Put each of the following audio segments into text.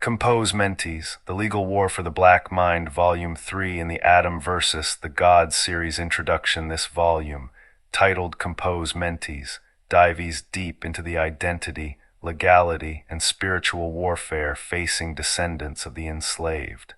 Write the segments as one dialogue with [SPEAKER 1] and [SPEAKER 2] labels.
[SPEAKER 1] COMPOS MENTIS, The Legal War for the Black Mind, Volume 3 in the Adam vs. the God series introduction. This volume, titled COMPOS MENTIS, dives deep into the identity, legality, and spiritual warfare facing descendants of the enslaved.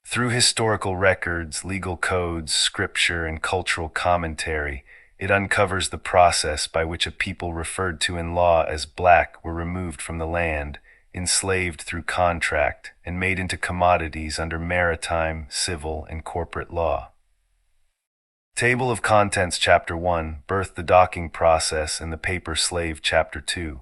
[SPEAKER 1] Through historical records, legal codes, scripture, and cultural commentary, it uncovers the process by which a people referred to in law as black were removed from the land, enslaved through contract, and made into commodities under maritime, civil, and corporate law. Table of Contents Chapter 1, Birth, the Docking Process, and the Paper Slave. Chapter 2,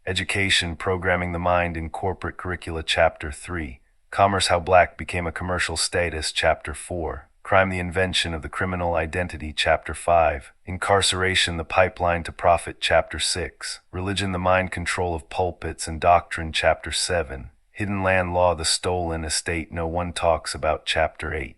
[SPEAKER 1] Education, Programming the Mind in Corporate Curricula. Chapter 3, Commerce, How Black Became a Commercial Status. Chapter 4, Crime, the Invention of the Criminal Identity. Chapter 5, Incarceration, the Pipeline to Profit. Chapter 6, Religion, the Mind Control of Pulpits and Doctrine. Chapter 7, Hidden Land Law, the Stolen Estate no one talks about. Chapter 8.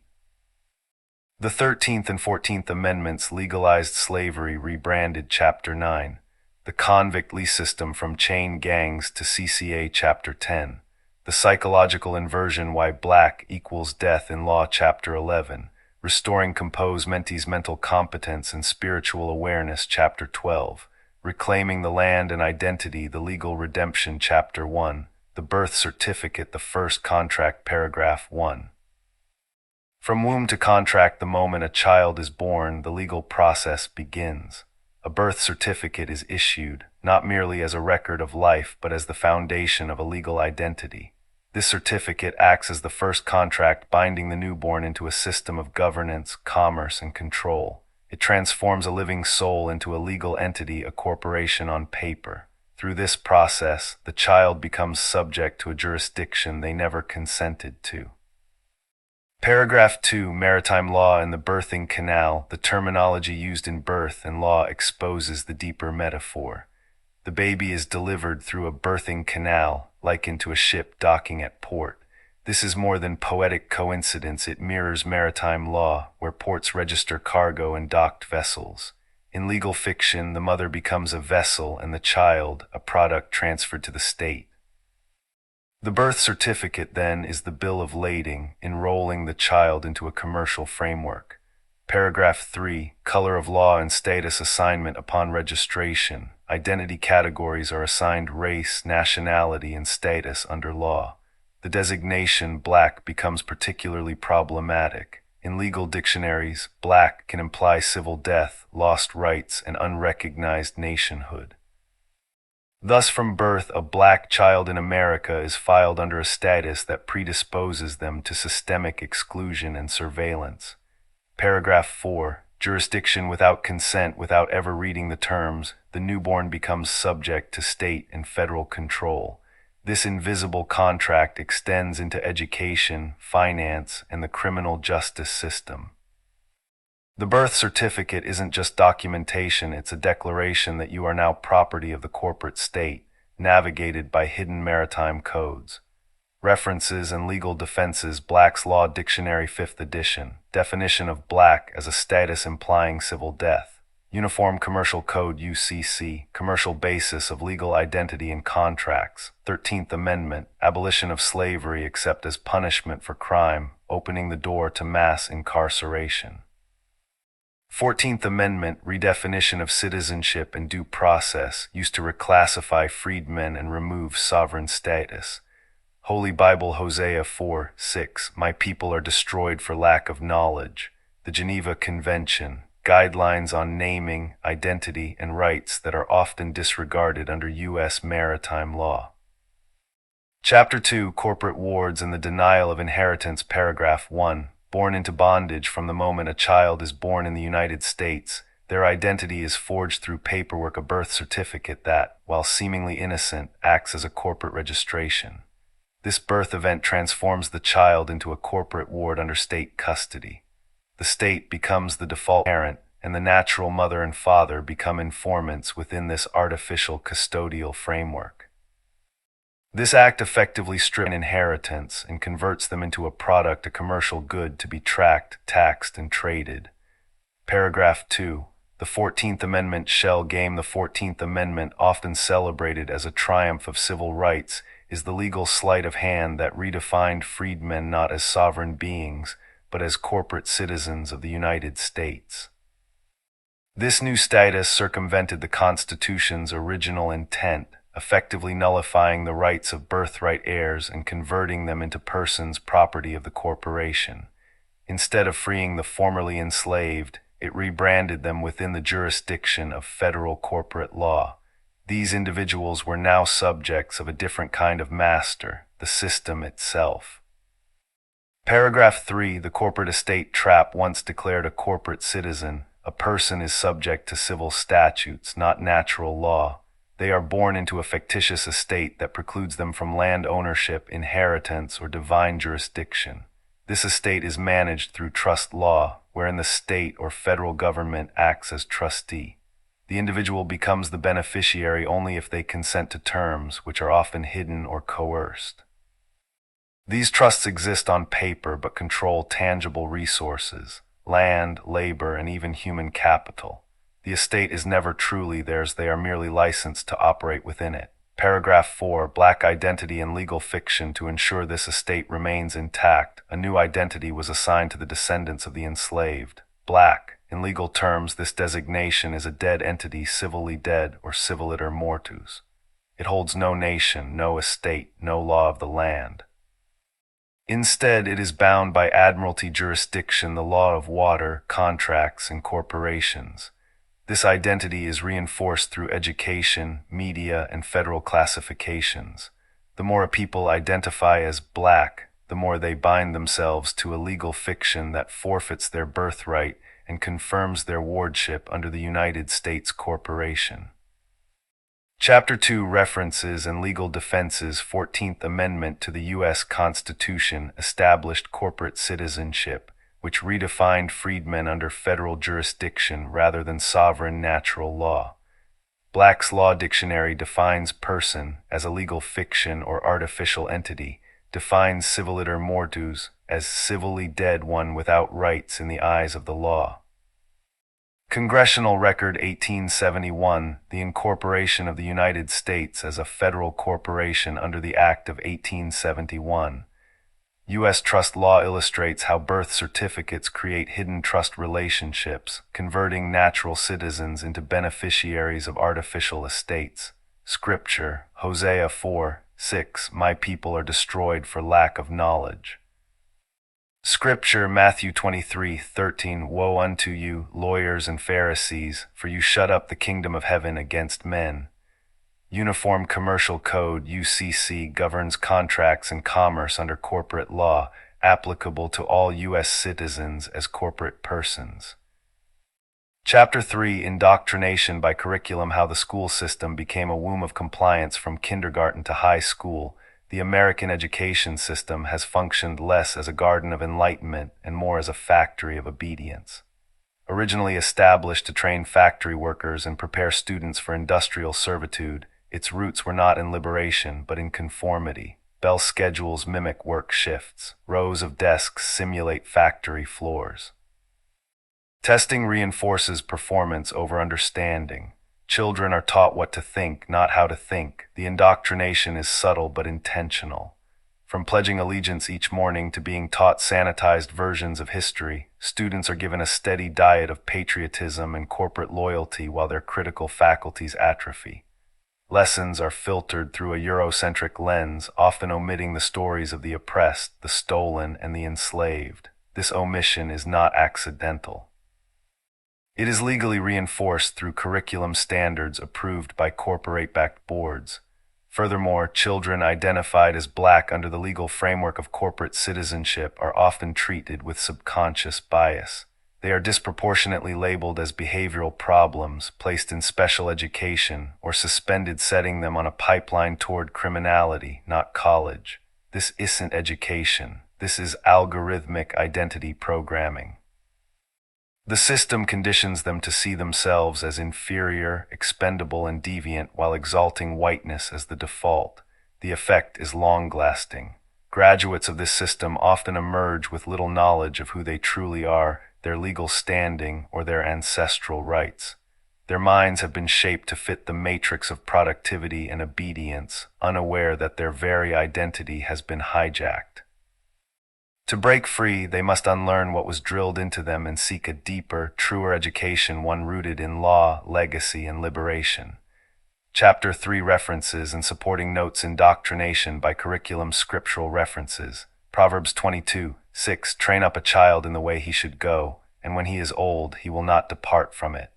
[SPEAKER 1] The 13th and 14th Amendments legalized slavery, rebranded. Chapter 9, The Convict Lease System from Chain Gangs to CCA. Chapter 10, The Psychological Inversion, Why Black Equals Death in Law. Chapter 11, Restoring COMPOS MENTIS Mental Competence and Spiritual Awareness. Chapter 12, Reclaiming the Land and Identity, the Legal Redemption. Chapter 1, The Birth Certificate, the First Contract. Paragraph 1. From womb to contract, the moment a child is born, the legal process begins. A birth certificate is issued, not merely as a record of life, but as the foundation of a legal identity. This certificate acts as the first contract binding the newborn into a system of governance, commerce, and control. It transforms a living soul into a legal entity, a corporation on paper. Through this process, the child becomes subject to a jurisdiction they never consented to. Paragraph 2, Maritime Law and the Birthing Canal. The terminology used in birth and law exposes the deeper metaphor. The baby is delivered through a birthing canal, likened to a ship docking at port. This is more than poetic coincidence. It mirrors maritime law, where ports register cargo and docked vessels. In legal fiction, the mother becomes a vessel and the child a product transferred to the state. The birth certificate, then, is the bill of lading, enrolling the child into a commercial framework. Paragraph 3, Color of Law and Status Assignment upon registration. Identity categories are assigned race, nationality, and status under law. The designation black becomes particularly problematic. In legal dictionaries, black can imply civil death, lost rights, and unrecognized nationhood. Thus, from birth, a black child in America is filed under a status that predisposes them to systemic exclusion and surveillance. Paragraph 4, Jurisdiction without consent. Without ever reading the terms, the newborn becomes subject to state and federal control. This invisible contract extends into education, finance, and the criminal justice system. The birth certificate isn't just documentation, it's a declaration that you are now property of the corporate state, navigated by hidden maritime codes. References and legal defenses. Black's Law Dictionary 5th edition. Definition of black as a status implying civil death. Uniform Commercial Code UCC. Commercial basis of legal identity in contracts. 13th Amendment. Abolition of slavery except as punishment for crime, opening the door to mass incarceration. 14th Amendment. Redefinition of citizenship and due process, used to reclassify freedmen and remove sovereign status. Holy Bible, Hosea 4:6, My people are destroyed for lack of knowledge. The Geneva Convention, guidelines on naming, identity, and rights that are often disregarded under U.S. maritime law. Chapter 2, Corporate Wards and the Denial of Inheritance. Paragraph 1, Born into bondage. From the moment a child is born in the United States, their identity is forged through paperwork, a birth certificate that, while seemingly innocent, acts as a corporate registration. This birth event transforms the child into a corporate ward under state custody. The state becomes the default parent, and the natural mother and father become informants within this artificial custodial framework. This act effectively strips inheritance and converts them into a product, a commercial good to be tracked, taxed, and traded. Paragraph 2. The 14th Amendment shell game. The 14th Amendment, often celebrated as a triumph of civil rights, is the legal sleight of hand that redefined freedmen not as sovereign beings, but as corporate citizens of the United States. This new status circumvented the Constitution's original intent, effectively nullifying the rights of birthright heirs and converting them into persons property of the corporation. Instead of freeing the formerly enslaved, it rebranded them within the jurisdiction of federal corporate law. These individuals were now subjects of a different kind of master, the system itself. Paragraph 3. The corporate estate trap once declared a corporate citizen. A person is subject to civil statutes, not natural law. They are born into a fictitious estate that precludes them from land ownership, inheritance, or divine jurisdiction. This estate is managed through trust law, wherein the state or federal government acts as trustee. The individual becomes the beneficiary only if they consent to terms, which are often hidden or coerced. These trusts exist on paper but control tangible resources, land, labor, and even human capital. The estate is never truly theirs, they are merely licensed to operate within it. Paragraph 4. Black identity and legal fiction. To ensure this estate remains intact, a new identity was assigned to the descendants of the enslaved. Black. In legal terms, this designation is a dead entity, civilly dead or civiliter mortus. It holds no nation, no estate, no law of the land. Instead, it is bound by admiralty jurisdiction, the law of water, contracts, and corporations. This identity is reinforced through education, media, and federal classifications. The more a people identify as black, the more they bind themselves to a legal fiction that forfeits their birthright and confirms their wardship under the United States Corporation. Chapter 2. References and Legal Defenses. 14th Amendment to the U.S. Constitution established corporate citizenship, which redefined freedmen under federal jurisdiction rather than sovereign natural law. Black's Law Dictionary defines person as a legal fiction or artificial entity, defines civiliter mortus as civilly dead, one without rights in the eyes of the law. Congressional Record 1871, the incorporation of the United States as a federal corporation under the Act of 1871. U.S. trust law illustrates how birth certificates create hidden trust relationships, converting natural citizens into beneficiaries of artificial estates. Scripture, Hosea 4:6, my people are destroyed for lack of knowledge. Scripture, Matthew 23:13, woe unto you, lawyers and Pharisees, for you shut up the kingdom of heaven against men. Uniform Commercial Code, UCC, governs contracts and commerce under corporate law, applicable to all U.S. citizens as corporate persons. Chapter 3. Indoctrination by Curriculum. How the school system became a womb of compliance from kindergarten to high school. The American education system has functioned less as a garden of enlightenment and more as a factory of obedience. Originally established to train factory workers and prepare students for industrial servitude, its roots were not in liberation, but in conformity. Bell schedules mimic work shifts. Rows of desks simulate factory floors. Testing reinforces performance over understanding. Children are taught what to think, not how to think. The indoctrination is subtle but intentional. From pledging allegiance each morning to being taught sanitized versions of history, students are given a steady diet of patriotism and corporate loyalty while their critical faculties atrophy. Lessons are filtered through a Eurocentric lens, often omitting the stories of the oppressed, the stolen, and the enslaved. This omission is not accidental. It is legally reinforced through curriculum standards approved by corporate-backed boards. Furthermore, children identified as black under the legal framework of corporate citizenship are often treated with subconscious bias. They are disproportionately labeled as behavioral problems, placed in special education, or suspended, setting them on a pipeline toward criminality, not college. This isn't education. This is algorithmic identity programming. The system conditions them to see themselves as inferior, expendable, and deviant while exalting whiteness as the default. The effect is long-lasting. Graduates of this system often emerge with little knowledge of who they truly are, their legal standing, or their ancestral rights. Their minds have been shaped to fit the matrix of productivity and obedience, unaware that their very identity has been hijacked. To break free, they must unlearn what was drilled into them and seek a deeper, truer education, one rooted in law, legacy, and liberation. Chapter 3 References and Supporting Notes. Indoctrination by Curriculum. Scriptural references. Proverbs 22:6 Train up a child in the way he should go, and when he is old, he will not depart from it.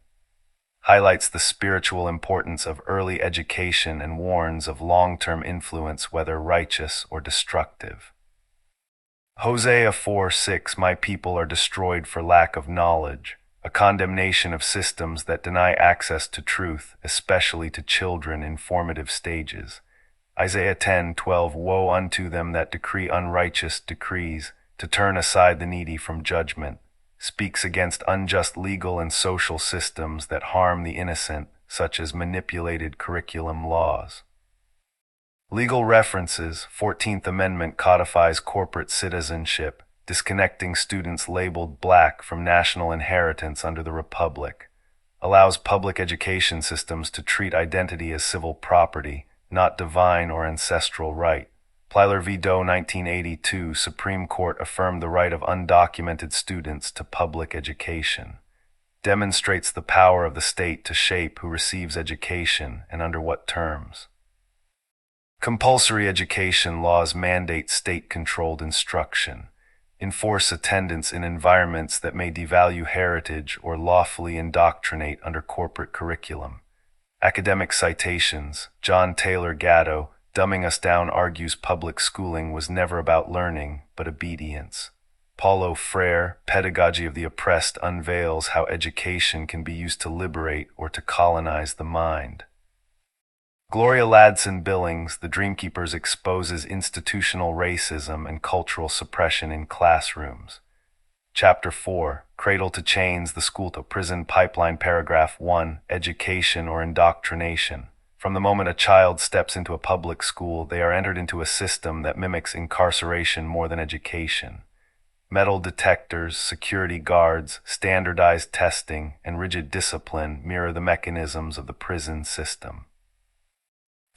[SPEAKER 1] Highlights the spiritual importance of early education and warns of long-term influence, whether righteous or destructive. Hosea 4:6 My people are destroyed for lack of knowledge, a condemnation of systems that deny access to truth, especially to children in formative stages. Isaiah 10:12 Woe unto them that decree unrighteous decrees, to turn aside the needy from judgment, speaks against unjust legal and social systems that harm the innocent, such as manipulated curriculum laws. Legal references. 14th Amendment codifies corporate citizenship, disconnecting students labeled black from national inheritance under the Republic. Allows public education systems to treat identity as civil property, not divine or ancestral right. Plyler v. Doe 1982 Supreme Court affirmed the right of undocumented students to public education. Demonstrates the power of the state to shape who receives education and under what terms. Compulsory education laws mandate state-controlled instruction, enforce attendance in environments that may devalue heritage or lawfully indoctrinate under corporate curriculum. Academic citations. John Taylor Gatto, Dumbing Us Down argues public schooling was never about learning, but obedience. Paulo Freire, Pedagogy of the Oppressed, unveils how education can be used to liberate or to colonize the mind. Gloria Ladson Billings, The Dreamkeepers, exposes institutional racism and cultural suppression in classrooms. Chapter 4, Cradle to Chains, The School-to-Prison Pipeline. Paragraph 1, Education or Indoctrination. From the moment a child steps into a public school, they are entered into a system that mimics incarceration more than education. Metal detectors, security guards, standardized testing, and rigid discipline mirror the mechanisms of the prison system.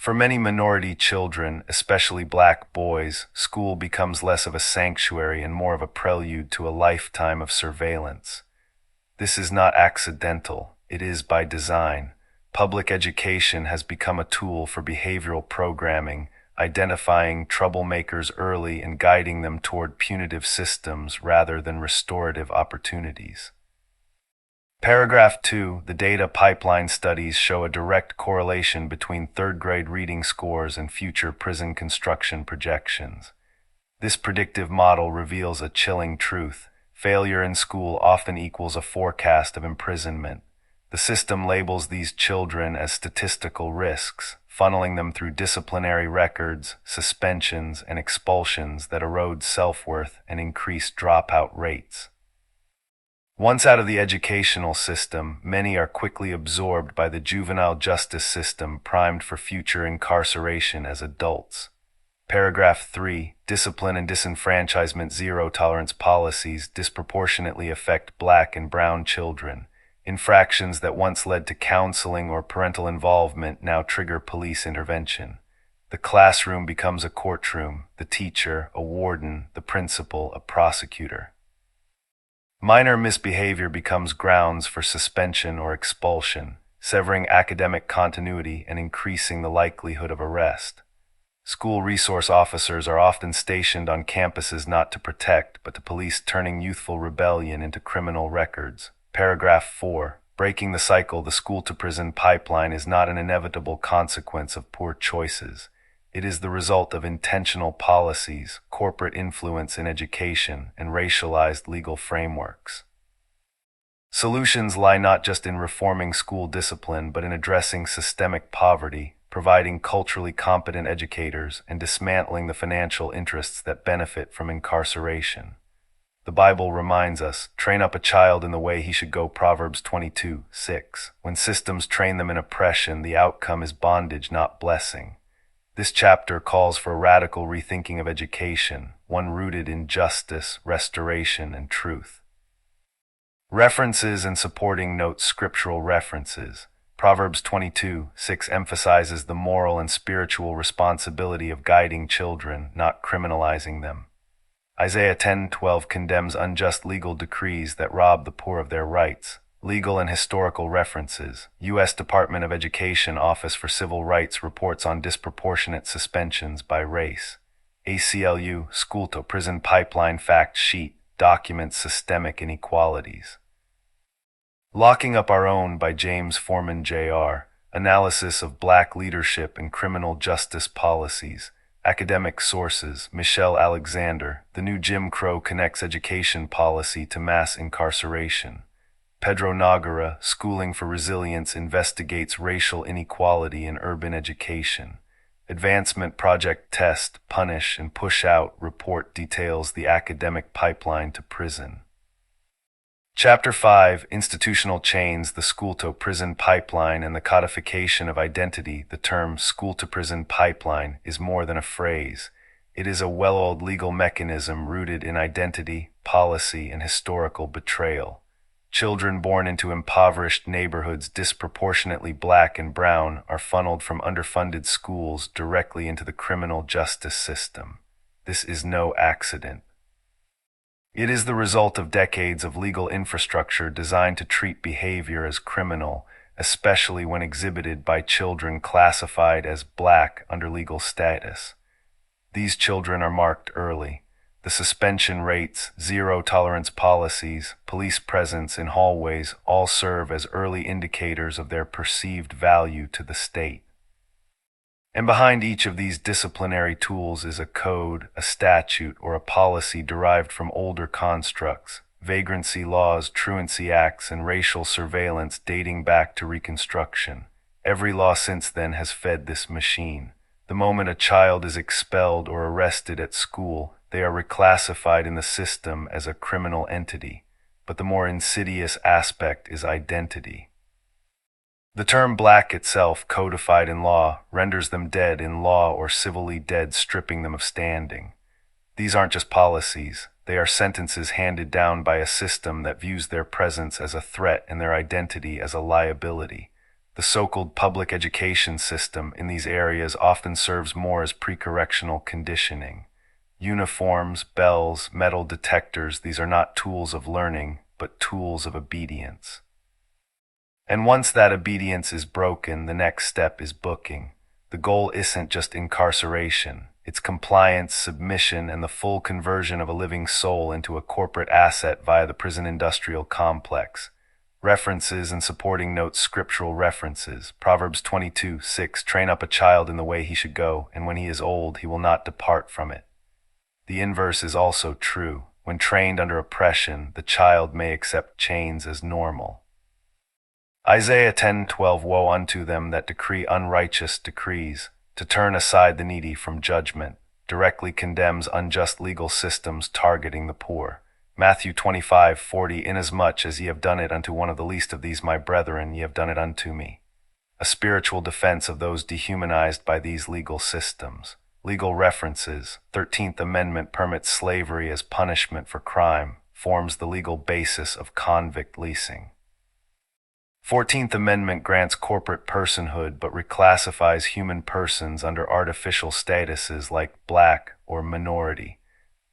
[SPEAKER 1] For many minority children, especially black boys, school becomes less of a sanctuary and more of a prelude to a lifetime of surveillance. This is not accidental, it is by design. Public education has become a tool for behavioral programming, identifying troublemakers early and guiding them toward punitive systems rather than restorative opportunities. Paragraph 2, The data pipeline studies show a direct correlation between third-grade reading scores and future prison construction projections. This predictive model reveals a chilling truth. Failure in school often equals a forecast of imprisonment. The system labels these children as statistical risks, funneling them through disciplinary records, suspensions, and expulsions that erode self-worth and increase dropout rates. Once out of the educational system, many are quickly absorbed by the juvenile justice system, primed for future incarceration as adults. Paragraph 3, Discipline and disenfranchisement. Zero-tolerance policies disproportionately affect black and brown children. Infractions that once led to counseling or parental involvement now trigger police intervention. The classroom becomes a courtroom, the teacher, a warden, the principal, a prosecutor. Minor misbehavior becomes grounds for suspension or expulsion, severing academic continuity and increasing the likelihood of arrest. School resource officers are often stationed on campuses not to protect, but to police, turning youthful rebellion into criminal records. Paragraph 4. Breaking the cycle. The school-to-prison pipeline is not an inevitable consequence of poor choices. It is the result of intentional policies, corporate influence in education, and racialized legal frameworks. Solutions lie not just in reforming school discipline, but in addressing systemic poverty, providing culturally competent educators, and dismantling the financial interests that benefit from incarceration. The Bible reminds us, train up a child in the way he should go. Proverbs 22:6. When systems train them in oppression, the outcome is bondage, not blessing. This chapter calls for a radical rethinking of education, one rooted in justice, restoration, and truth. References and supporting notes. Scriptural references. Proverbs 22:6 emphasizes the moral and spiritual responsibility of guiding children, not criminalizing them. Isaiah 10:12 condemns unjust legal decrees that rob the poor of their rights. Legal and historical references. U.S. Department of Education Office for Civil Rights reports on disproportionate suspensions by race. ACLU School to Prison Pipeline Fact Sheet documents systemic inequalities. Locking Up Our Own by James Foreman Jr. Analysis of Black Leadership and Criminal Justice Policies. Academic sources. Michelle Alexander. The New Jim Crow Connects Education Policy to Mass Incarceration. Pedro Noguera. Schooling for Resilience investigates racial inequality in urban education. Advancement Project Test, Punish, and Push Out report details the academic pipeline to prison. Chapter 5, Institutional Chains, the School-to-Prison Pipeline and the Codification of Identity. The term school-to-prison pipeline is more than a phrase. It is a well-oiled legal mechanism rooted in identity, policy, and historical betrayal. Children born into impoverished neighborhoods, disproportionately black and brown, are funneled from underfunded schools directly into the criminal justice system. This is no accident. It is the result of decades of legal infrastructure designed to treat behavior as criminal, especially when exhibited by children classified as black under legal status. These children are marked early. The suspension rates, zero-tolerance policies, police presence in hallways all serve as early indicators of their perceived value to the state. And behind each of these disciplinary tools is a code, a statute, or a policy derived from older constructs, vagrancy laws, truancy acts, and racial surveillance dating back to Reconstruction. Every law since then has fed this machine. The moment a child is expelled or arrested at school, they are reclassified in the system as a criminal entity. But the more insidious aspect is identity. The term black itself, codified in law, renders them dead in law or civilly dead, stripping them of standing. These aren't just policies. They are sentences handed down by a system that views their presence as a threat and their identity as a liability. The so-called public education system in these areas often serves more as pre-correctional conditioning. Uniforms, bells, metal detectors, these are not tools of learning, but tools of obedience. And once that obedience is broken, the next step is booking. The goal isn't just incarceration. It's compliance, submission, and the full conversion of a living soul into a corporate asset via the prison industrial complex. References and supporting notes. Scriptural references. Proverbs 22:6 train up a child in the way he should go, and when he is old, he will not depart from it. The inverse is also true. When trained under oppression, the child may accept chains as normal. Isaiah 10:12 Woe unto them that decree unrighteous decrees, to turn aside the needy from judgment, directly condemns unjust legal systems targeting the poor. Matthew 25:40 Inasmuch as ye have done it unto one of the least of these my brethren, ye have done it unto me. A spiritual defense of those dehumanized by these legal systems. Legal references. 13th Amendment permits slavery as punishment for crime, forms the legal basis of convict leasing. 14th Amendment grants corporate personhood but reclassifies human persons under artificial statuses like black or minority.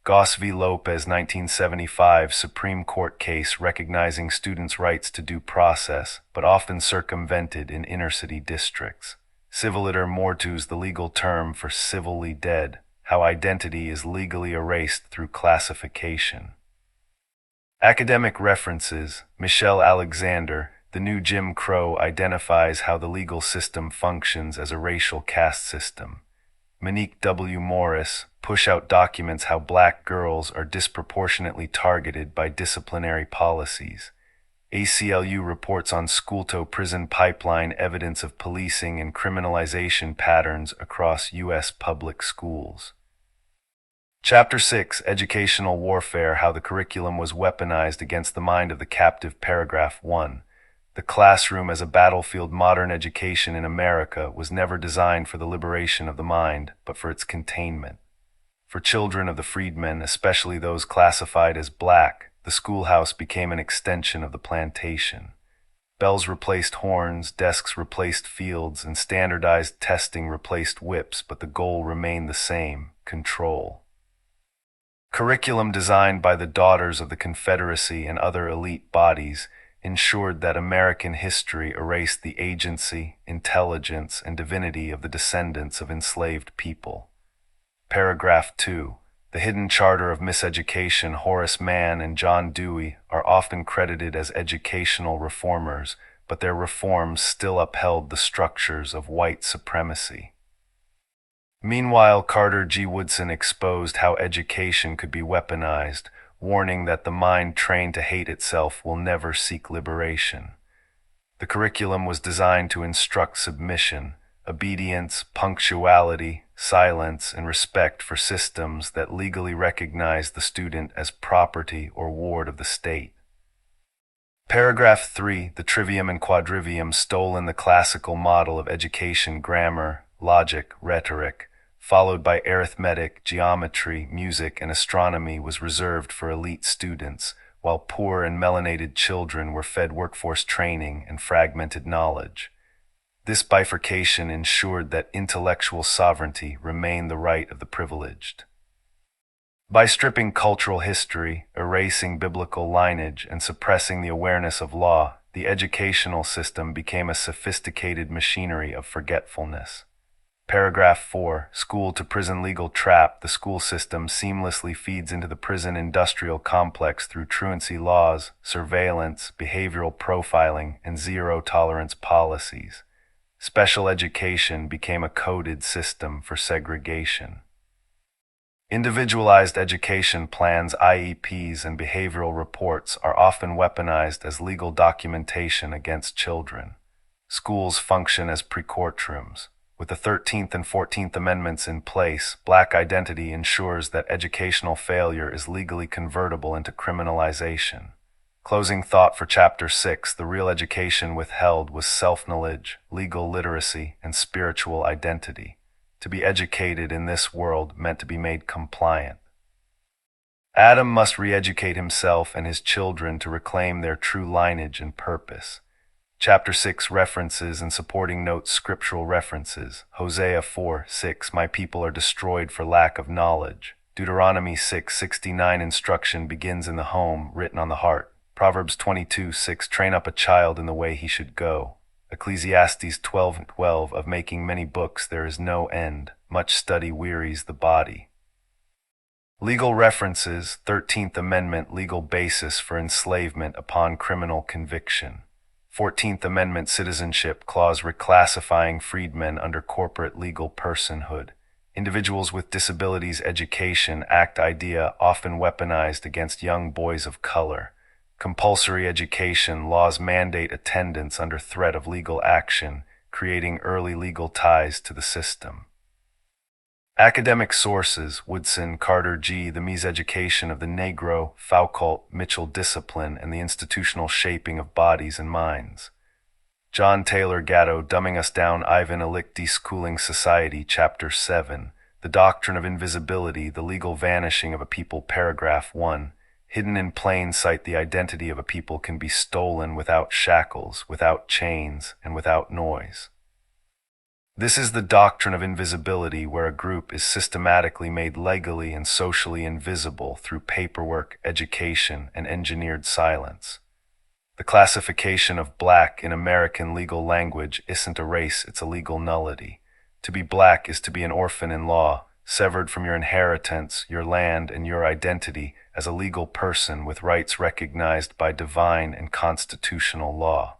[SPEAKER 1] Goss v. Lopez 1975 Supreme Court case recognizing students' rights to due process, but often circumvented in inner-city districts. Civiliter mortuus, the legal term for civilly dead, how identity is legally erased through classification. Academic references. Michelle Alexander, The New Jim Crow identifies how the legal system functions as a racial caste system. Monique W. Morris, Push Out documents how black girls are disproportionately targeted by disciplinary policies. ACLU reports on school-to-prison pipeline evidence of policing and criminalization patterns across U.S. public schools. Chapter 6, Educational Warfare, how the curriculum was weaponized against the mind of the captive. Paragraph 1. The classroom as a battlefield. Modern education in America was never designed for the liberation of the mind, but for its containment. For children of the freedmen, especially those classified as black, the schoolhouse became an extension of the plantation. Bells replaced horns, desks replaced fields, and standardized testing replaced whips, but the goal remained the same: control. Curriculum designed by the Daughters of the Confederacy and other elite bodies ensured that American history erased the agency, intelligence, and divinity of the descendants of enslaved people. Paragraph 2. The hidden charter of miseducation, Horace Mann and John Dewey, are often credited as educational reformers, but their reforms still upheld the structures of white supremacy. Meanwhile, Carter G. Woodson exposed how education could be weaponized, warning that the mind trained to hate itself will never seek liberation. The curriculum was designed to instruct submission, obedience, punctuality, silence, and respect for systems that legally recognize the student as property or ward of the state. Paragraph 3. The trivium and quadrivium stolen the classical model of education: grammar, logic, rhetoric, followed by arithmetic, geometry, music, and astronomy, was reserved for elite students, while poor and melanated children were fed workforce training and fragmented knowledge. This bifurcation ensured that intellectual sovereignty remained the right of the privileged. By stripping cultural history, erasing biblical lineage, and suppressing the awareness of law, the educational system became a sophisticated machinery of forgetfulness. Paragraph 4. School-to-prison legal trap. The school system seamlessly feeds into the prison industrial complex through truancy laws, surveillance, behavioral profiling, and zero-tolerance policies. Special education became a coded system for segregation. Individualized education plans, IEPs, and behavioral reports are often weaponized as legal documentation against children. Schools function as pre-courtrooms. With the 13th and 14th Amendments in place, Black identity ensures that educational failure is legally convertible into criminalization. Closing thought for Chapter 6. The real education withheld was self-knowledge, legal literacy, and spiritual identity. To be educated in this world meant to be made compliant. Adam must re-educate himself and his children to reclaim their true lineage and purpose. Chapter 6 references and supporting notes. Scriptural references: Hosea 4:6, my people are destroyed for lack of knowledge. Deuteronomy 6:69, instruction begins in the home, written on the heart. Proverbs 22:6, train up a child in the way he should go. Ecclesiastes 12:12, of making many books there is no end, much study wearies the body. Legal references: 13th Amendment, legal basis for enslavement upon criminal conviction. 14th Amendment Citizenship Clause, reclassifying freedmen under corporate legal personhood. Individuals with Disabilities Education Act idea often weaponized against young boys of color. Compulsory education laws mandate attendance under threat of legal action, creating early legal ties to the system. Academic sources: Woodson, Carter G., The Miseducation of the Negro, Foucault, Mitchell Discipline, and the Institutional Shaping of Bodies and Minds. John Taylor Gatto, Dumbing Us Down, Ivan Illich, Deschooling Society, Chapter 7, The Doctrine of Invisibility, The Legal Vanishing of a People, Paragraph 1, hidden in plain sight, the identity of a people can be stolen without shackles, without chains, and without noise. This is the doctrine of invisibility, where a group is systematically made legally and socially invisible through paperwork, education, and engineered silence. The classification of black in American legal language isn't a race, it's a legal nullity. To be black is to be an orphan in law, severed from your inheritance, your land, and your identity as a legal person with rights recognized by divine and constitutional law.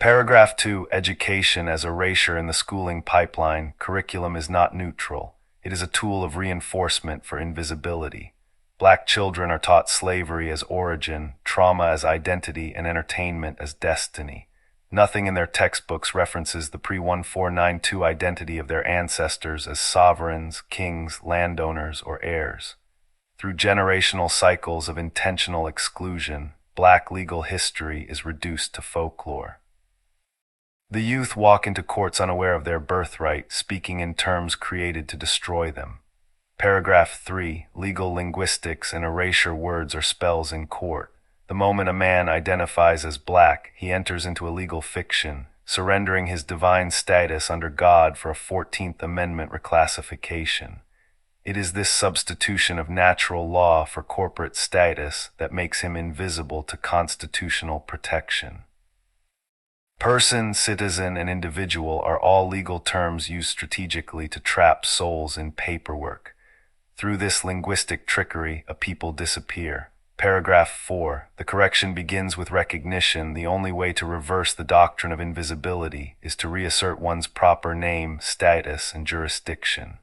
[SPEAKER 1] Paragraph 2. Education as erasure in the schooling pipeline. Curriculum is not neutral. It is a tool of reinforcement for invisibility. Black children are taught slavery as origin, trauma as identity, and entertainment as destiny. Nothing in their textbooks references the pre-1492 identity of their ancestors as sovereigns, kings, landowners, or heirs. Through generational cycles of intentional exclusion, black legal history is reduced to folklore. The youth walk into courts unaware of their birthright, speaking in terms created to destroy them. Paragraph 3. Legal linguistics and erasure words or spells in court. The moment a man identifies as black, he enters into a legal fiction, surrendering his divine status under God for a 14th Amendment reclassification. It is this substitution of natural law for corporate status that makes him invisible to constitutional protection. Person, citizen, and individual are all legal terms used strategically to trap souls in paperwork. Through this linguistic trickery, a people disappear. Paragraph 4. The correction begins with recognition. The only way to reverse the doctrine of invisibility is to reassert one's proper name, status, and jurisdiction.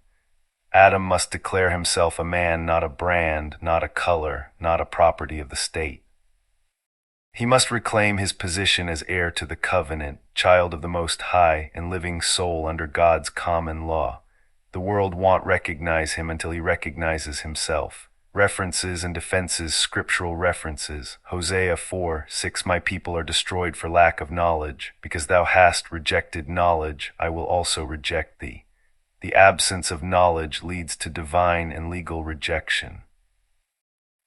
[SPEAKER 1] Adam must declare himself a man, not a brand, not a color, not a property of the state. He must reclaim his position as heir to the covenant, child of the Most High, and living soul under God's common law. The world won't recognize him until he recognizes himself. References and defenses, scriptural references. Hosea 4:6 My people are destroyed for lack of knowledge. Because thou hast rejected knowledge, I will also reject thee. The absence of knowledge leads to divine and legal rejection.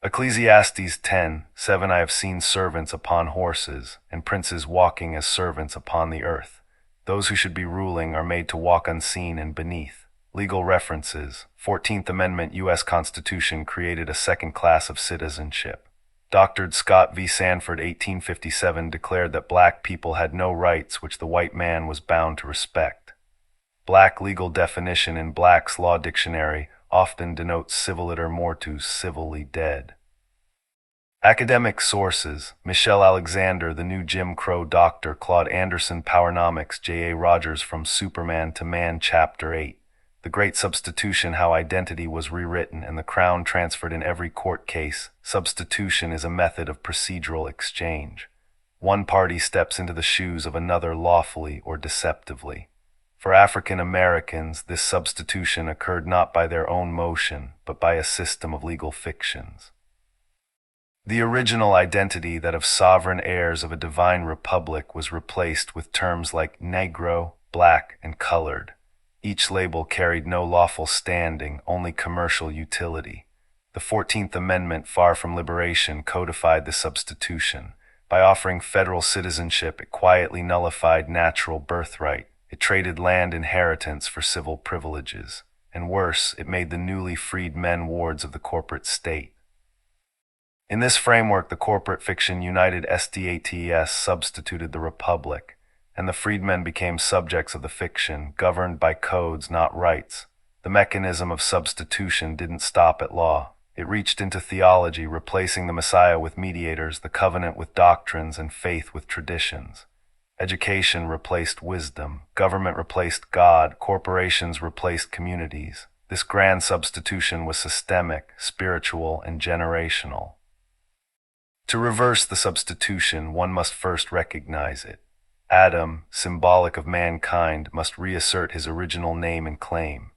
[SPEAKER 1] Ecclesiastes 10:7 I have seen servants upon horses, and princes walking as servants upon the earth. Those who should be ruling are made to walk unseen and beneath. Legal references. 14th Amendment U.S. Constitution created a second class of citizenship. Dr. Scott v. Sanford 1857 declared that black people had no rights which the white man was bound to respect. Black legal definition in Black's Law Dictionary often denotes civiliter mortus, civilly dead. Academic sources. Michelle Alexander, The New Jim Crow Doctor, Claude Anderson, Powernomics, J.A. Rogers, From Superman to Man, Chapter 8. The Great Substitution, How Identity Was Rewritten and the Crown Transferred in Every Court Case. Substitution is a method of procedural exchange. One party steps into the shoes of another lawfully or deceptively. For African Americans, this substitution occurred not by their own motion, but by a system of legal fictions. The original identity, that of sovereign heirs of a divine republic, was replaced with terms like Negro, black, and colored. Each label carried no lawful standing, only commercial utility. The 14th Amendment, far from liberation, codified the substitution. By offering federal citizenship, it quietly nullified natural birthright. It traded land inheritance for civil privileges. And worse, it made the newly freed men wards of the corporate state. In this framework, the corporate fiction United States substituted the republic, and the freedmen became subjects of the fiction, governed by codes, not rights. The mechanism of substitution didn't stop at law. It reached into theology, replacing the Messiah with mediators, the covenant with doctrines, and faith with traditions. Education replaced wisdom, government replaced God, corporations replaced communities. This grand substitution was systemic, spiritual, and generational. To reverse the substitution, one must first recognize it. Adam, symbolic of mankind, must reassert his original name and claim.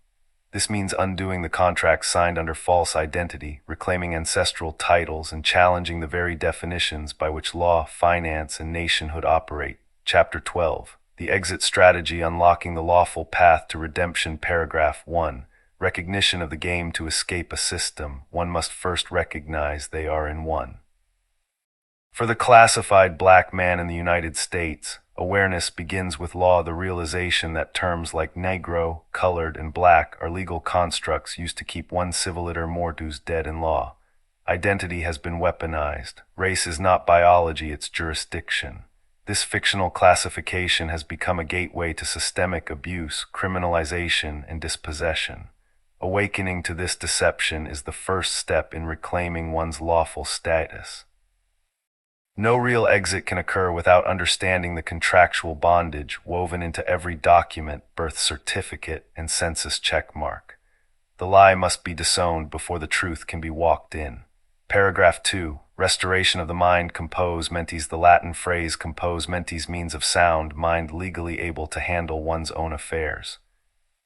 [SPEAKER 1] This means undoing the contracts signed under false identity, reclaiming ancestral titles, and challenging the very definitions by which law, finance, and nationhood operate. Chapter 12. The Exit Strategy, Unlocking the Lawful Path to Redemption. Paragraph 1. Recognition of the game. To escape a system, one must first recognize they are in one. For the classified black man in the United States, awareness begins with law, the realization that terms like Negro, colored, and black are legal constructs used to keep one civiliter mortus dead in law. Identity has been weaponized. Race is not biology, it's jurisdiction. This fictional classification has become a gateway to systemic abuse, criminalization, and dispossession. Awakening to this deception is the first step in reclaiming one's lawful status. No real exit can occur without understanding the contractual bondage woven into every document, birth certificate, and census checkmark. The lie must be disowned before the truth can be walked in. Paragraph 2. Restoration of the mind. Compos mentis. The Latin phrase compos mentis means of sound mind, legally able to handle one's own affairs.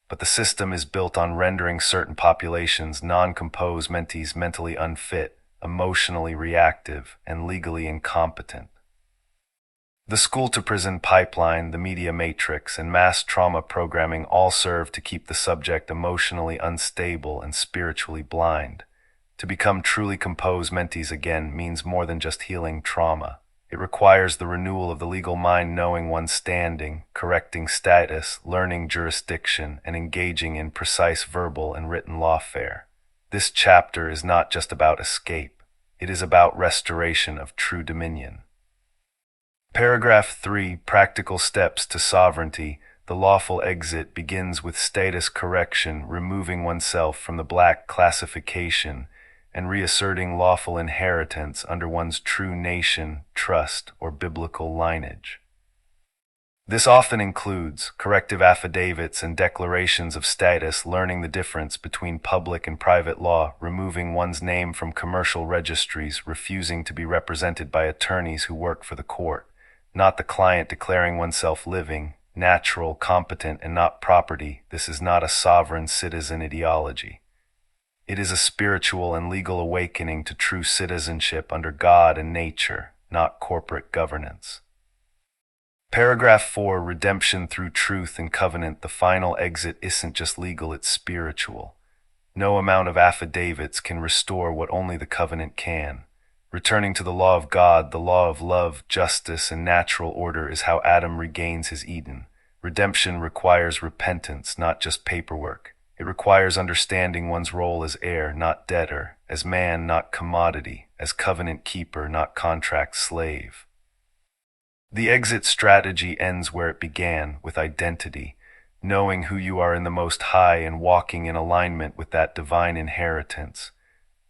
[SPEAKER 1] But the system is built on rendering certain populations non-compos mentis, mentally unfit, emotionally reactive, and legally incompetent. The school-to-prison pipeline, the media matrix, and mass trauma programming all serve to keep the subject emotionally unstable and spiritually blind. To become truly composed mentees again means more than just healing trauma. It requires the renewal of the legal mind, knowing one's standing, correcting status, learning jurisdiction, and engaging in precise verbal and written lawfare. This chapter is not just about escape. It is about restoration of true dominion. Paragraph 3. Practical steps to sovereignty. The lawful exit begins with status correction, removing oneself from the black classification, and reasserting lawful inheritance under one's true nation, trust, or biblical lineage. This often includes corrective affidavits and declarations of status, learning the difference between public and private law, removing one's name from commercial registries, refusing to be represented by attorneys who work for the court, not the client, declaring oneself living, natural, competent, and not property. This is not a sovereign citizen ideology. It is a spiritual and legal awakening to true citizenship under God and nature, not corporate governance. Paragraph 4. Redemption through truth and covenant. The final exit isn't just legal, it's spiritual. No amount of affidavits can restore what only the covenant can. Returning to the law of God, the law of love, justice, and natural order is how Adam regains his Eden. Redemption requires repentance, not just paperwork. It requires understanding one's role as heir, not debtor, as man, not commodity, as covenant keeper, not contract slave. The exit strategy ends where it began, with identity, knowing who you are in the Most High and walking in alignment with that divine inheritance.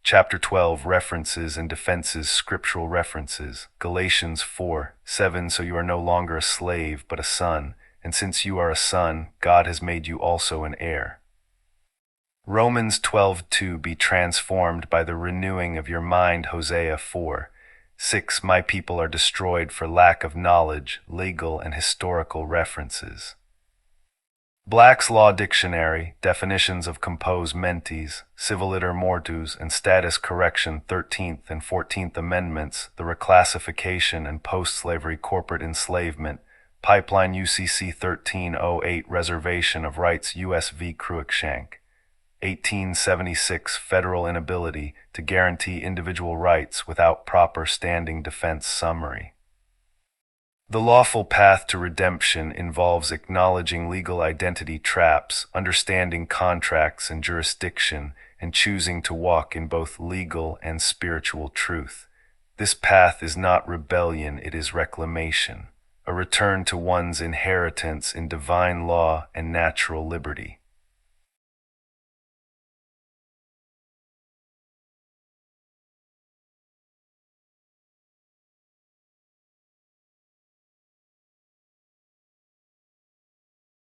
[SPEAKER 1] Chapter 12, References and Defenses, Scriptural References. Galatians 4:7. So you are no longer a slave, but a son, and since you are a son, God has made you also an heir. Romans 12:2. Be transformed by the renewing of your mind. Hosea 4:6. My people are destroyed for lack of knowledge, legal and historical references. Black's Law Dictionary, definitions of compos mentis, civiliter mortus, and status correction, 13th and 14th Amendments, the reclassification and post-slavery corporate enslavement, Pipeline UCC 1308, reservation of rights, U.S. v. Cruikshank, 1876, federal inability to guarantee individual rights without proper standing defense summary. The lawful path to redemption involves acknowledging legal identity traps, understanding contracts and jurisdiction, and choosing to walk in both legal and spiritual truth. This path is not rebellion, it is reclamation, a return to one's inheritance in divine law and natural liberty.